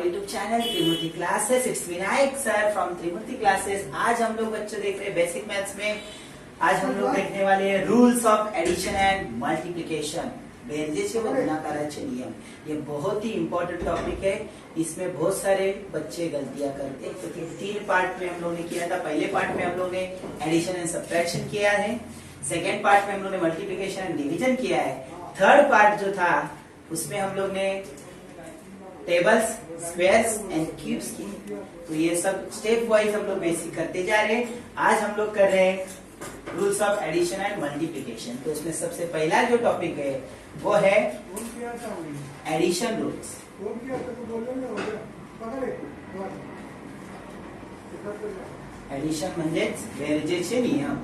YouTube channel Trimurti classes. It's Vinayak sir from Trimurti classes. आज हम लोग बच्चों देख रहे हैं बेसिक मैथ्स में। आज हम लोग देखने वाले हैं rules of addition and multiplication, बेरजेचे व गुणाकाराचे नियम। ये बहुत ही इम्पोर्टेंट टॉपिक है। इसमें बहुत सारे बच्चे गलतियां करते हैं क्योंकि तीन पार्ट में हम लोग ने किया था। पहले पार्ट में हम लोग ने एडिशन एंड सब्ट्रैक्शन किया है, सेकेंड पार्ट में हम लोग ने मल्टीप्लिकेशन एंड डिवीजन किया है, थर्ड पार्ट जो था उसमें हम लोग ने टेबल्स, स्क्वायर्स एंड क्यूब्स की। तो ये सब स्टेप वाइज हम लोग बेसिक करते जा रहे हैं। आज हम लोग कर रहे हैं rules of addition and multiplication. तो उसमें सबसे पहला जो टॉपिक है वो है एडिशन रूल्स। एडिशन म्हणजेच बेरजेचे नियम।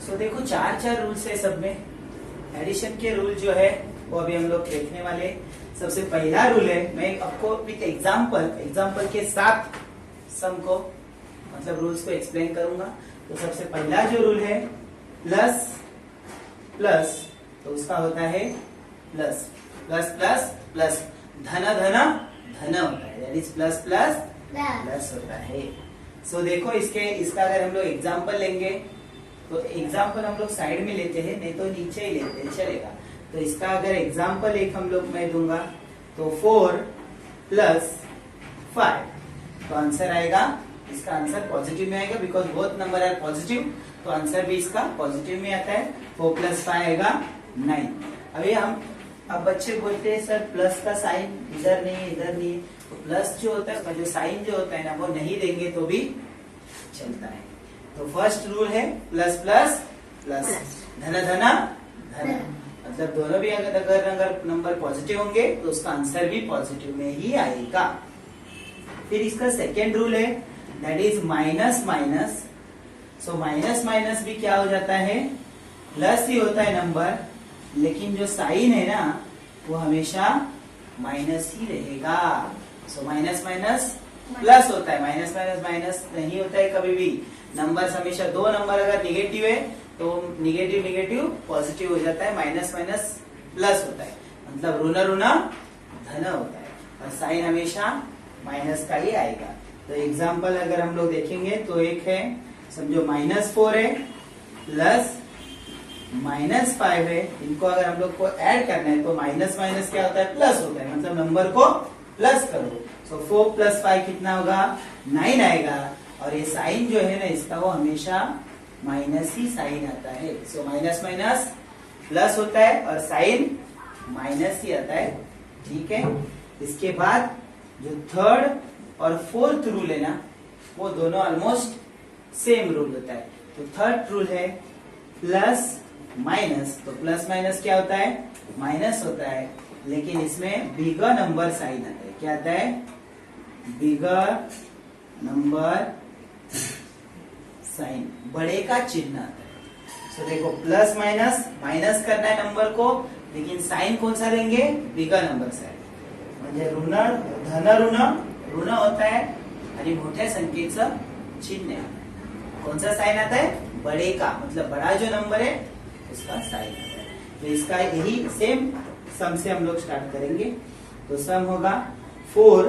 सो देखो चार रूल्स है सब में। एडिशन के रूल जो है वो अभी हम लोग देखने वाले। सबसे पहला रूल है, मैं आपको विथ एग्जाम्पल के साथ सम को मतलब रूल्स को एक्सप्लेन करूंगा। तो सबसे पहला जो रूल है प्लस प्लस, तो उसका होता है प्लस प्लस प्लस प्लस, धन धन धन होता है, that is plus plus plus होता है। सो देखो इसका अगर हम लोग एग्जाम्पल लेंगे तो एग्जाम्पल हम लोग साइड में लेते हैं, नहीं तो नीचे ही लेते हैं, चलेगा। तो इसका अगर एग्जाम्पल एक हम लोग मैं दूंगा तो 4 प्लस 5, तो आंसर आएगा, इसका आंसर पॉजिटिव में आएगा because both number are positive. तो आंसर भी इसका पॉजिटिव में आता है। 4 प्लस 5 आएगा 9। अब बच्चे बोलते हैं सर प्लस का साइन इधर नहीं है इधर नहीं है। तो प्लस जो होता है उसका जो साइन जो होता है ना वो नहीं देंगे तो भी चलता है। तो फर्स्ट रूल है प्लस प्लस प्लस, धन धन धन, मतलब दोनों भी अगर नंबर पॉजिटिव होंगे तो उसका आंसर भी पॉजिटिव में ही आएगा। फिर इसका सेकेंड रूल है that is minus minus. So minus minus भी क्या हो जाता है, प्लस ही होता है नंबर, लेकिन जो साइन है ना वो हमेशा माइनस ही रहेगा। सो माइनस माइनस प्लस होता है, माइनस माइनस माइनस नहीं होता है कभी भी। नंबर हमेशा दो नंबर अगर निगेटिव है तो निगेटिव निगेटिव पॉजिटिव हो जाता है, माइनस माइनस प्लस होता है, मतलब ऋण ऋण धन होता है और साइन हमेशा माइनस का ही आएगा। तो एग्जाम्पल अगर हम लोग देखेंगे तो एक है, समझो -4 है प्लस -5 है। इनको अगर हम लोग को ऐड करना है तो माइनस माइनस क्या होता है, प्लस होता है, मतलब नंबर को प्लस करो। सो 4 प्लस 5 कितना होगा, 9 आएगा। और ये साइन जो है ना इसका वो हमेशा माइनस ही साइन आता है। सो माइनस माइनस प्लस होता है और साइन माइनस ही आता है, ठीक है। इसके बाद जो थर्ड और फोर्थ रूल है ना वो दोनों ऑलमोस्ट सेम रूल होता है। तो थर्ड रूल है प्लस माइनस। तो प्लस माइनस क्या होता है, माइनस होता है, लेकिन इसमें बिगर नंबर साइन आता है। क्या आता है, बिगर नंबर साइन, बड़े का चिन्ह आता है। सो देखो प्लस माइनस, माइनस करना है नंबर को, लेकिन साइन कौन सा देंगे, बिगर नंबर साइन, म्हणजे ऋण धन ऋण होता है आणि मोठ्या संख्येचं चिन्ह आता है। कौन सा साइन आता है, बड़े का, मतलब बड़ा जो नंबर है उसका साइन आता है। तो इसका यही सेम सम से हम लोग स्टार्ट करेंगे। तो सम होगा 4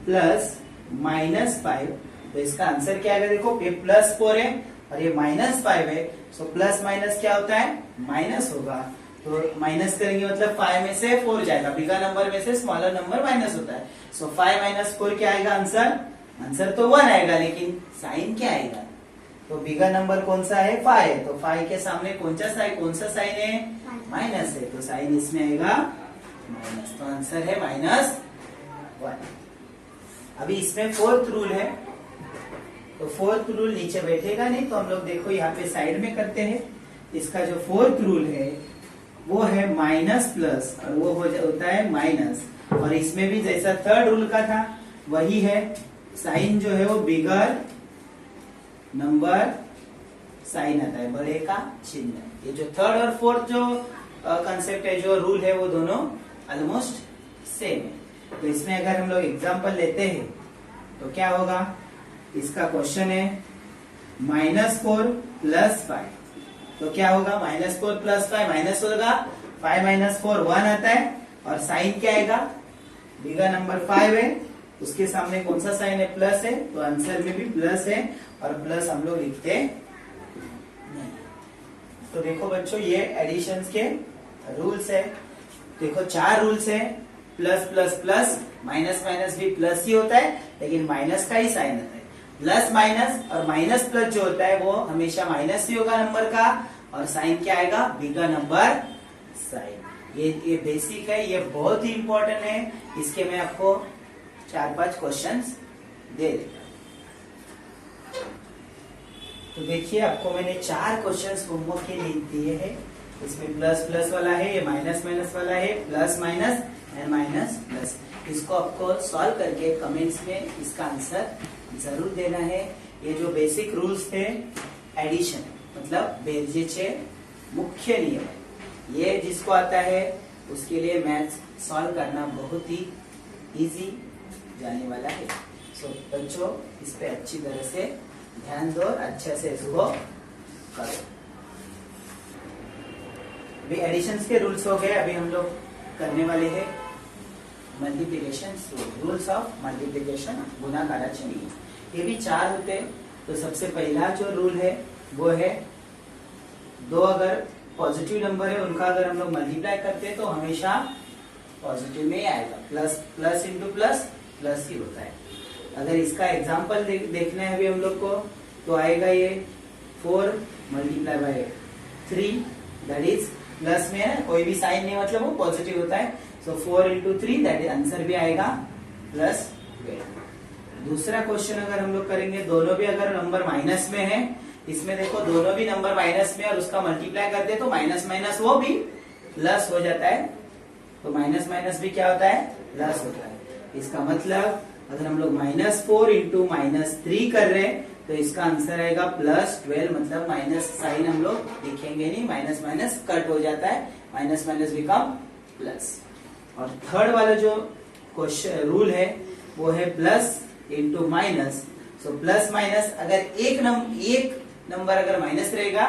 प्लस -5। तो इसका आंसर क्या आएगा, देखो ये +4 है और ये -5 है। सो प्लस माइनस क्या होता है, माइनस होगा। तो माइनस करेंगे मतलब 5 में से 4 जाएगा, बिगर नंबर में से स्मॉलर नंबर माइनस होता है। सो 5 - 4 क्या आएगा आंसर, आंसर तो 1 आएगा, लेकिन साइन क्या आएगा, तो बिगर नंबर कौन सा है, 5 है। तो 5 के सामने कौन सा साइन है, माइनस है, तो साइन इसमें आएगा माइनस। तो आंसर है -1। अभी इसमें फोर्थ रूल है, तो फोर्थ रूल नीचे बैठेगा नहीं, तो हम लोग देखो यहाँ पे साइड में करते हैं। इसका जो फोर्थ रूल है वो है माइनस प्लस और वो होता है माइनस। और इसमें भी जैसा थर्ड रूल का था वही है, साइन जो है वो बिगर नंबर साइन आता है, बड़े का चिन्ह। ये जो थर्ड और फोर्थ जो कंसेप्ट है, जो रूल है, वो दोनों ऑलमोस्ट सेम है। तो इसमें अगर हम लोग एग्जांपल लेते हैं तो क्या होगा, इसका क्वेश्चन है -4 + 5। तो क्या होगा, -4 + 5 माइनस होगा, 5 माइनस 4 1 आता है और साइन क्या आएगा, बिगा नंबर 5 है, उसके सामने कौन सा साइन है, प्लस है, तो आंसर में भी प्लस है और प्लस हम लोग लिखते नहीं। तो देखो बच्चों ये एडिशन के रूल्स है। देखो 4 रूल्स है, plus plus plus, minus minus भी प्लस ही होता है लेकिन माइनस का ही साइन होता है। प्लस माइनस और माइनस प्लस जो होता है वो हमेशा माइनस ही होगा नंबर का और साइन क्या आएगा, बिगा नंबर साइन। ये बेसिक है, ये बहुत ही इंपॉर्टेंट है। इसके मैं आपको 4-5 क्वेश्चंस दे देता हूं। तो देखिए आपको मैंने 4 क्वेश्चंस होमवर्क के लिए दिए हैं। इसमें प्लस प्लस वाला है, ये माइनस माइनस वाला है, plus minus and minus plus. इसको आपको सॉल्व करके कमेंट्स में इसका आंसर जरूर देना है। ये जो बेसिक रूल्स थे एडिशन मतलब बेरजेचे मुख्य नियम है, ये जिसको आता है उसके लिए मैथ्स सॉल्व करना बहुत ही इजी जाने वाला है। सो बच्चों इस पे अच्छी तरह से ध्यान दो और अच्छे से इसको करो। अभी एडिशंस के रूल्स हो गए, अभी हम लोग करने वाले हैं मल्टीप्लिकेशन रूल्स ऑफ मल्टीप्लिकेशन, गुणाकाराचे नियम। ये भी 4 होते हैं। तो सबसे पहला जो रूल है वो है 2 अगर पॉजिटिव नंबर है उनका अगर हम लोग मल्टीप्लाई करते हैं तो हमेशा पॉजिटिव में ही आएगा, plus plus into plus plus ही होता है। अगर इसका एग्जाम्पल देखना है अभी हम लोग को तो आएगा ये 4 multiply by 3 that is plus में है, कोई भी साइन नहीं मतलब वो पॉजिटिव होता है। सो 4 इंटू 3 दैट इज आंसर भी आएगा प्लस 12। दूसरा क्वेश्चन अगर हम लोग करेंगे, दोनों भी अगर नंबर माइनस में है, इसमें देखो दोनों भी नंबर माइनस में और उसका मल्टीप्लाई करते हैं तो माइनस माइनस वो भी प्लस हो जाता है। तो माइनस माइनस भी क्या होता है, प्लस होता है। इसका मतलब अगर हम लोग -4 इंटू -3 कर रहे हैं तो इसका आंसर आएगा +12, मतलब माइनस साइन हम लोग लिखेंगे नहीं, माइनस माइनस कट हो जाता है, माइनस माइनस बिकम प्लस। और थर्ड वाला जो क्वेश्चन रूल है वो है plus into minus. So plus minus अगर एक नंबर अगर माइनस रहेगा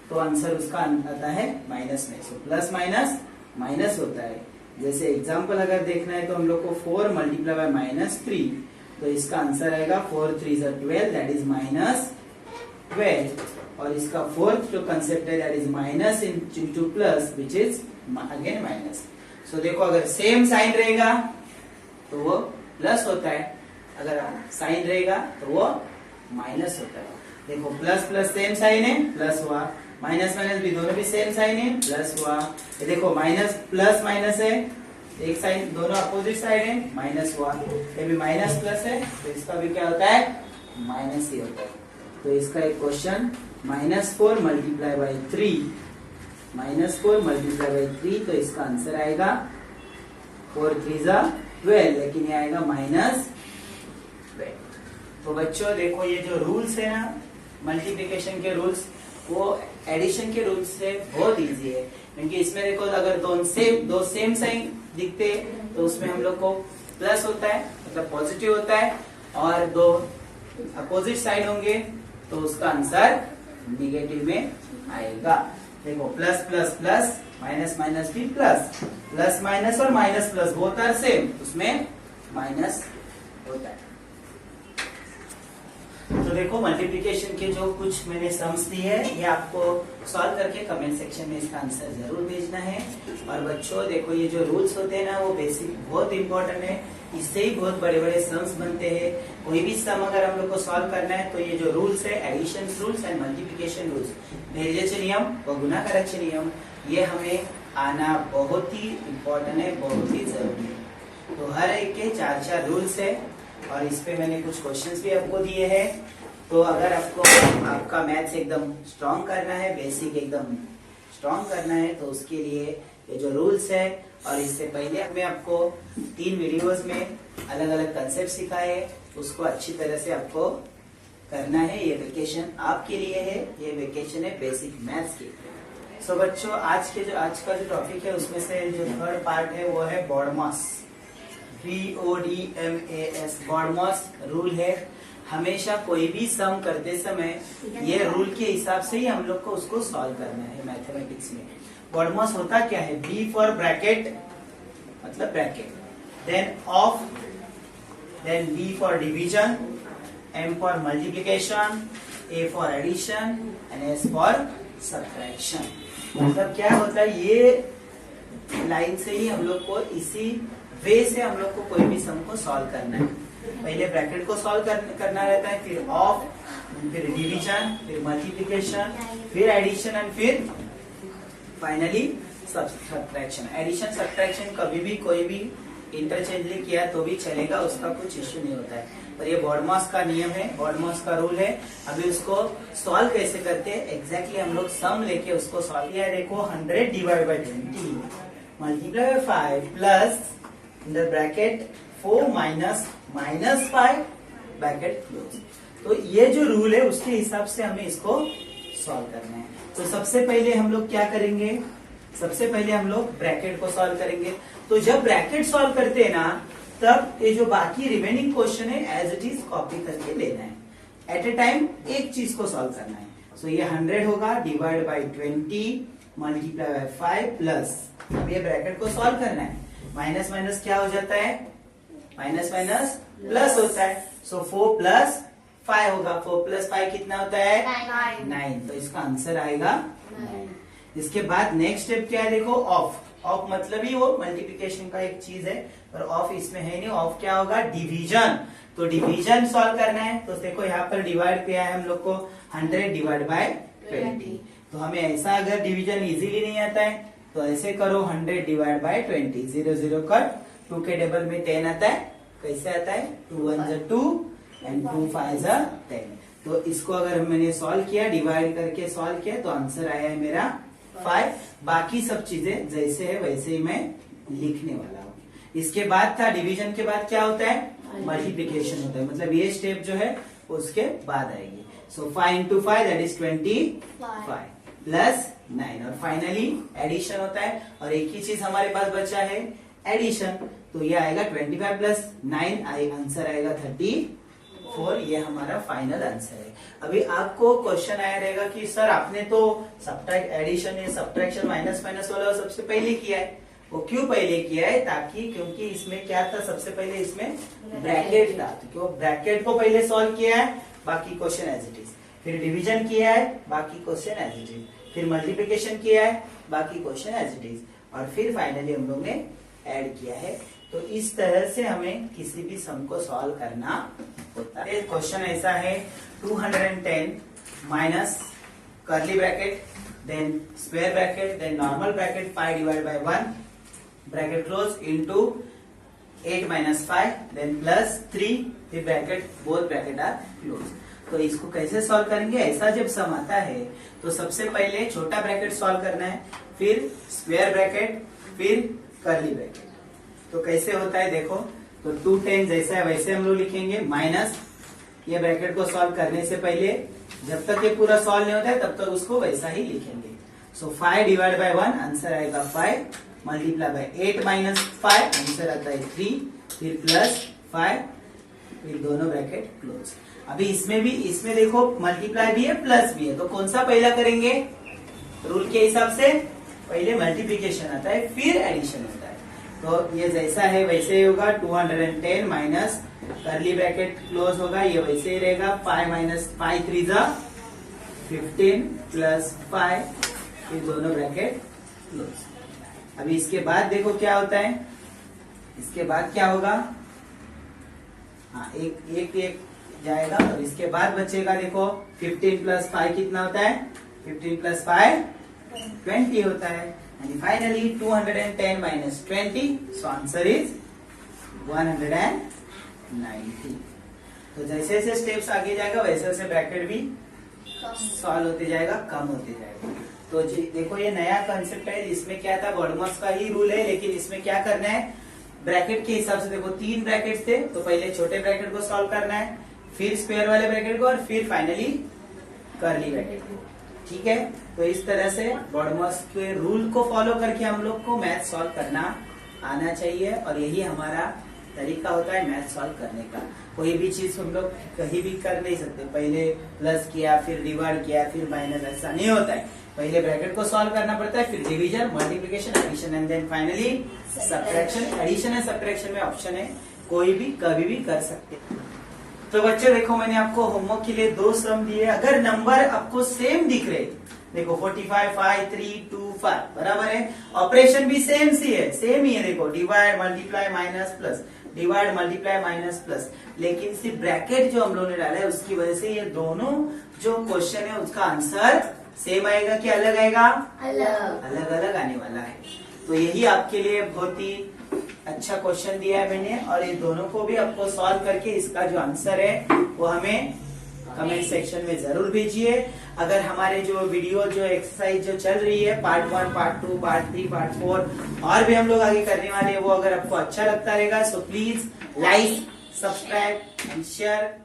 तो आंसर उसका आता है माइनस में। सो प्लस माइनस माइनस होता है। जैसे एग्जांपल अगर देखना है तो हम लोग को 4 मल्टीप्लाई बाय -3, तो इसका आंसर आएगा 4 3 12 दैट इज -12। और इसका फोर्थ जो कंसेप्ट है that is minus into plus which is again minus. So देखो अगर सेम साइन रहेगा तो वो प्लस होता है, अगर साइन रहेगा तो वो माइनस होता है। देखो प्लस प्लस सेम साइन है, प्लस हुआ, माइनस माइनस भी दोनों भी सेम साइन है, प्लस हुआ। ये देखो माइनस प्लस माइनस है, एक साइन दोनों अपोजिट साइड है, माइनस हुआ। ये भी माइनस प्लस है तो इसका भी क्या होता है, माइनस ही होता है। तो इसका एक question -4 multiply by 3, -4 multiply by 3, तो इसका आंसर आएगा 4 3 12, लेकिन ये आएगा -12। तो बच्चों देखो ये जो रूल्स है ना मल्टीप्लिकेशन के रूल्स, वो एडिशन के रूल्स से बहुत इजी है। क्योंकि इसमें देखो अगर दो सेम साइन दिखते तो उसमें हम लोग को प्लस होता है मतलब पॉजिटिव होता है, और दो अपोजिट साइड होंगे तो उसका आंसर निगेटिव में आएगा। देखो plus plus plus, minus minus भी प्लस, प्लस माइनस और minus plus both are same, उसमें माइनस होता है। तो देखो मल्टीप्लिकेशन के जो कुछ मैंने सम्स दिए है ये आपको सॉल्व करके कमेंट सेक्शन में इसका आंसर जरूर भेजना है। और बच्चों देखो ये जो रूल्स होते हैं ना वो बेसिक बहुत इंपॉर्टेंट है, इससे ही बहुत बड़े बड़े सम्स बनते हैं। कोई भी सम अगर हम लोग को सॉल्व करना है तो ये जो रूल्स है addition rules and multiplication rules, बेरजेचे नियम व गुणाकाराचे नियम, ये हमें आना बहुत ही इम्पोर्टेंट है, बहुत ही जरूरी है। तो हर एक के 4 रूल्स है और इस पे मैंने कुछ क्वेश्चंस भी आपको दिए हैं। तो अगर आपको आपका मैथ्स एकदम स्ट्रॉन्ग करना है, बेसिक एकदम स्ट्रॉन्ग करना है, तो उसके लिए ये जो रूल्स है, और इससे पहले मैं आपको 3 वीडियोस में अलग अलग कंसेप्ट सिखाए, उसको अच्छी तरह से आपको करना है। ये वेकेशन आपके लिए है, ये वेकेशन है बेसिक मैथ्स की। सो बच्चों आज का जो टॉपिक है उसमें से जो थर्ड पार्ट है वो है BODMAS, BODMAS, BODMAS रूल है। हमेशा कोई भी सम करते समय ये रूल के हिसाब से ही हम लोग को उसको सॉल्व करना है मैथमेटिक्स में। BODMAS होता क्या है, B फॉर ब्रैकेट मतलब bracket, then of, then D for division, M for multiplication, A for addition and S for subtraction. मतलब क्या होता है, ये लाइन से ही हम लोग को इसी वे से हम लोग को कोई भी सम को सॉल्व करना है। पहले ब्रैकेट को सॉल्व करना रहता है, फिर ऑफ, फिर डिवीजन, फिर मल्टीप्लिकेशन, फिर एडिशन एंड फिर फाइनली सब्ट्रैक्शन। एडिशन सब्ट्रैक्शन कभी भी कोई भी इंटरचेंजली किया तो भी चलेगा, उसका कुछ इश्यू नहीं होता है। पर ये BODMAS का नियम है, BODMAS का रूल है। अभी उसको सॉल्व कैसे करते हैं, एग्जैक्टली हम लोग सम लेके उसको सॉल्व किया है। देखो 100 divide by 20 multiply by 5 plus in the bracket 4 minus -5 bracket close. तो ये जो रूल है उसके हिसाब से हमें इसको सॉल्व करना है। तो सबसे पहले हम लोग क्या करेंगे, सबसे पहले हम लोग ब्रैकेट को सॉल्व करेंगे। तो जब ब्रैकेट सॉल्व करते हैं ना, तब ये जो बाकी रिमेनिंग क्वेश्चन है एज इट इज कॉपी करके लेना है। एट ए टाइम एक चीज को सॉल्व करना है। सो ये 100 होगा divide by 20 multiply by 5 plus, अब ये ब्रैकेट को सॉल्व करना है। माइनस माइनस क्या हो जाता है, माइनस माइनस प्लस होता है। सो 4 प्लस 5 होगा, 4 प्लस 5 कितना होता है 9। तो इसका आंसर आएगा 9। इसके बाद नेक्स्ट स्टेप क्या है, देखो ऑफ। ऑफ मतलब ही वो मल्टीप्लिकेशन का एक चीज है, पर ऑफ इसमें है नहीं। ऑफ क्या होगा, डिवीजन। तो डिवीजन सॉल्व करना है। तो देखो यहाँ पर डिवाइड किया है हम लोग को 100 डिवाइड बाय 20। तो हमें ऐसा अगर डिवीजन इजीली नहीं आता है तो ऐसे करो 100 डिवाइड बाय 20, 0 0 कट, 2 के टेबल में 10 आता है। कैसे आता है, 2 1 जा 2 एंड 2 5 जा 10। तो इसको अगर मैंने सॉल्व किया, डिवाइड करके सॉल्व किया, तो आंसर आया है मेरा 5। बाकी सब चीजें जैसे है वैसे ही मैं लिखने वाला हूँ। इसके बाद था डिवीजन के बाद क्या होता है, मल्टीप्लिकेशन होता है। मतलब ये स्टेप जो है उसके बाद आएगी। सो 5 इंटू 5 दैट इज 25 प्लस 9। और फाइनली एडिशन होता है। और एक ही चीज हमारे पास बचा है, एडिशन। तो ये आएगा 25 प्लस 9, आंसर आएगा 34। ये हमारा फाइनल आंसर है। अभी आपको क्वेश्चन आया रहेगा कि सर आपने तो सब्ट्रैक्ट, एडिशन या सब्ट्रैक्शन, माइनस माइनस वाला सबसे पहले किया है। वो क्यों पहले किया है, ताकि क्योंकि इसमें क्या था, सबसे पहले इसमें ब्रैकेट था, तो क्यों ब्रैकेट को पहले सॉल्व किया है, बाकी क्वेश्चन एज इट इज। फिर डिवीजन किया है, बाकी क्वेश्चन एज इट इज। फिर मल्टीप्लिकेशन किया है, बाकी क्वेश्चन एज इट इज। और फिर फाइनली हम लोग ने ऐड किया है। तो इस तरह से हमें किसी भी सम को सॉल्व करना होता है। क्वेश्चन ऐसा है, 210 minus curly bracket, then square bracket, then normal bracket 5 divide by 1 bracket close into 8 minus 5 then plus 3, फिर bracket, both bracket are close. तो इसको कैसे सॉल्व करेंगे, ऐसा जब सम आता है तो सबसे पहले छोटा ब्रैकेट सॉल्व करना है, फिर स्क्वायर ब्रैकेट, फिर कर्ली ब्रैकेट। तो कैसे होता है देखो, तो 210 जैसा है वैसे हम लोग लिखेंगे, माइनस ये ब्रैकेट को सॉल्व करने से पहले जब तक ये पूरा सॉल्व नहीं होता है तब तक उसको वैसा ही लिखेंगे। सो 5 डिवाइड बाय 1 आंसर आएगा 5, मल्टीप्लाई बाय 8 माइनस 5 आंसर आता है 3, फिर प्लस 5, फिर दोनों ब्रैकेट क्लोज। अभी इसमें देखो मल्टीप्लाई भी है प्लस भी है, तो कौन सा पहला करेंगे, रूल के हिसाब से पहले मल्टीप्लीकेशन आता है फिर एडिशन होता है। तो ये जैसा है वैसे ही होगा, 210 माइनस कर्ली ब्रैकेट क्लोज होगा, ये वैसे ही रहेगा, 5 माइनस 5 3 जा 15 प्लस 5, फिर दोनों ब्रैकेट क्लोज। अभी इसके बाद देखो क्या होता है, इसके बाद क्या होगा, हाँ एक जाएगा, और इसके बाद बचेगा देखो 15 प्लस 5 कितना होता है, 15 प्लस 5 20 होता है। And finally 210 minus 20, so answer is 190। तो जैसे जैसे स्टेप्स आगे जाएगा वैसे वैसे ब्रैकेट भी सॉल्व होते जाएगा, कम होते जाएगा। तो देखो ये नया कंसेप्ट है, इसमें क्या था, BODMAS का ही रूल है, लेकिन इसमें क्या करना है, ब्रैकेट के हिसाब से। देखो 3 ब्रैकेट्स थे, तो पहले छोटे ब्रैकेट को सॉल्व करना है, फिर स्क्वायर वाले ब्रैकेट को, और फिर फाइनली कर्ली ब्रैकेट को। ठीक है, तो इस तरह से BODMAS के रूल को फॉलो करके हम लोग को मैथ सॉल्व करना आना चाहिए, और यही हमारा तरीका होता है मैथ सॉल्व करने का। कोई भी चीज हम लोग कहीं भी कर नहीं सकते, पहले प्लस किया फिर डिवाइड किया फिर माइनस, ऐसा नहीं होता है। पहले ब्रैकेट को सॉल्व करना पड़ता है, फिर division, multiplication, addition and then finally subtraction. Addition and subtraction में ऑप्शन है, कोई भी कभी भी कर सकते। तो बच्चे देखो, मैंने आपको होमवर्क के लिए 2 सम दिए। अगर नंबर आपको सेम दिख रहे, देखो 45, 5, 3, 2, 5 बराबर है, ऑपरेशन भी सेम सी है, सेम ही है। देखो divide multiply minus plus, divide multiply minus plus, लेकिन सिर्फ ब्रैकेट जो हम लोगों ने डाला है उसकी वजह से ये दोनों जो क्वेश्चन है उसका आंसर सेम आएगा कि अलग आएगा? अलग अलग आने वाला है। तो यही आपके लिए बहुत ही अच्छा क्वेश्चन दिया है मैंने, और ये दोनों को भी आपको सॉल्व करके इसका जो आंसर है वो हमें कमेंट सेक्शन में जरूर भेजिए। अगर हमारे जो वीडियो जो एक्सरसाइज जो चल रही है पार्ट 1, पार्ट 2, पार्ट 3, पार्ट 4 और भी हम लोग आगे करने वाले हैं, वो अगर आपको अच्छा लगता रहेगा so please like, subscribe and share